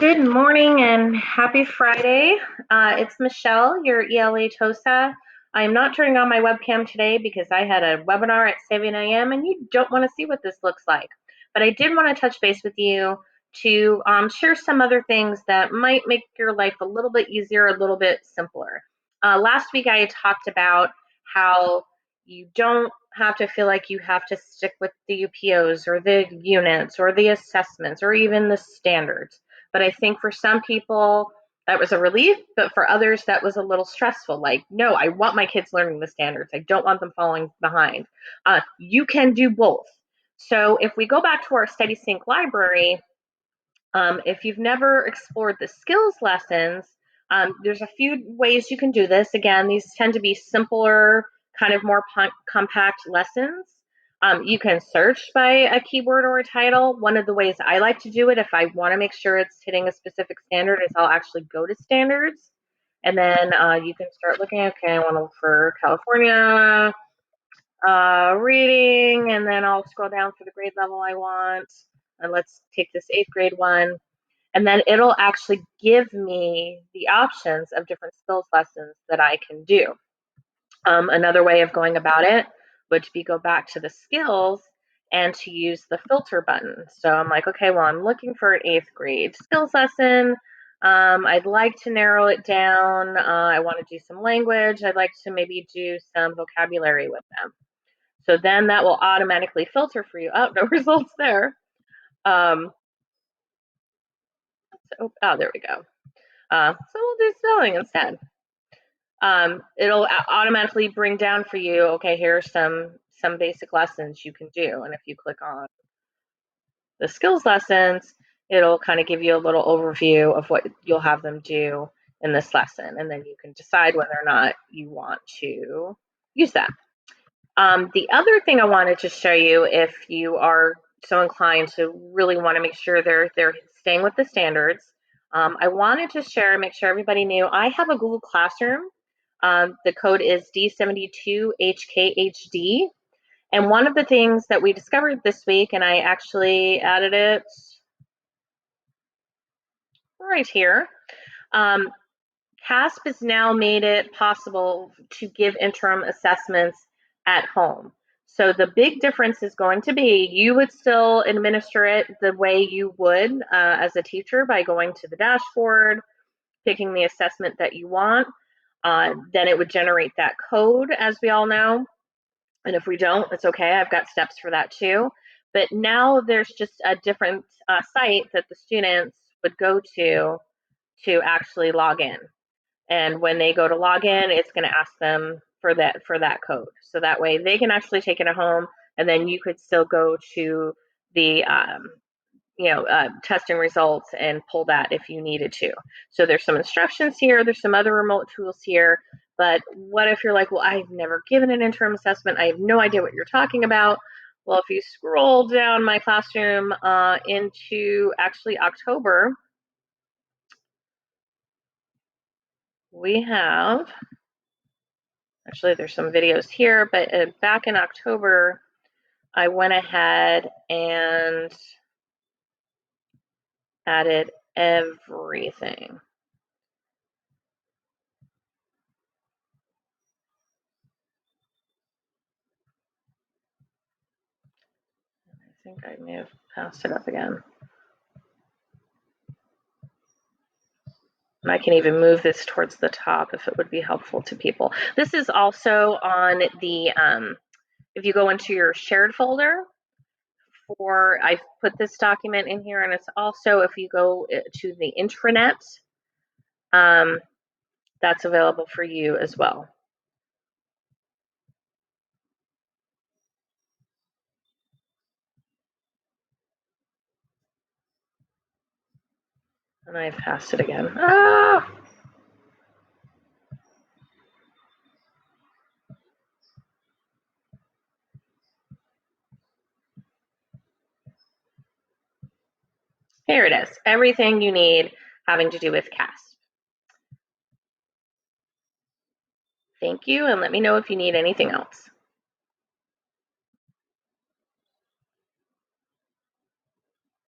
Good morning and happy Friday. It's Michelle, your ELA TOSA. I'm not turning on my webcam today because I had a webinar at 7 a.m. and you don't want to see what this looks like. But I did want to touch base with you to share some other things that might make your life a little bit easier, a little bit simpler. Last week I had talked about how you don't have to feel like you have to stick with the UPOs or the units or the assessments or even the standards. But I think for some people that was a relief, but for others that was a little stressful. Like, no, I want my kids learning the standards. I don't want them falling behind. You can do both. So if we go back to our Study Sync library, if you've never explored the skills lessons, there's a few ways you can do this. Again, these tend to be simpler, kind of more compact lessons. You can search by a keyword or a title. One of the ways I like to do it, if I want to make sure it's hitting a specific standard, is I'll actually go to standards. And then you can start looking, okay, I want to look for California reading, and then I'll scroll down for the grade level I want. And let's take this 8th grade one. And then it'll actually give me the options of different skills lessons that I can do. Another way of going about it would be go back to the skills and to use the filter button. So I'm like, okay, well, I'm looking for an 8th grade skills lesson. I'd like to narrow it down. I want to do some language. I'd like to maybe do some vocabulary with them. So then that will automatically filter for you. Oh, no results there. There we go. So we'll do spelling instead. It'll automatically bring down for you, okay, here are some basic lessons you can do. And if you click on the skills lessons, it'll kind of give you a little overview of what you'll have them do in this lesson. And then you can decide whether or not you want to use that. The other thing I wanted to show you, if you are so inclined to really want to make sure they're staying with the standards, I wanted to make sure everybody knew I have a Google Classroom. The code is D72HKHD. And one of the things that we discovered this week, and I actually added it right here, CAASPP has now made it possible to give interim assessments at home. So the big difference is going to be you would still administer it the way you would as a teacher by going to the dashboard, picking the assessment that you want. Then it would generate that code, as we all know. And if we don't, it's okay. I've got steps for that too. But now there's just a different site that the students would go to actually log in. And when they go to log in, it's going to ask them for that code. So that way they can actually take it at home, and then you could still go to the testing results and pull that if you needed to. So there's some instructions here. There's some other remote tools here. But what if you're like, well, I've never given an interim assessment. I have no idea what you're talking about. Well, if you scroll down my classroom into actually October, we have, actually there's some videos here, but back in October, I went ahead and added everything. I think I may have passed it up again. And I can even move this towards the top if it would be helpful to people. This is also on the, if you go into your shared folder, I've put this document in here, and it's also, if you go to the intranet, that's available for you as well. And I've passed it again. Ah! Here it is. Everything you need having to do with CAASPP. Thank you, and let me know if you need anything else.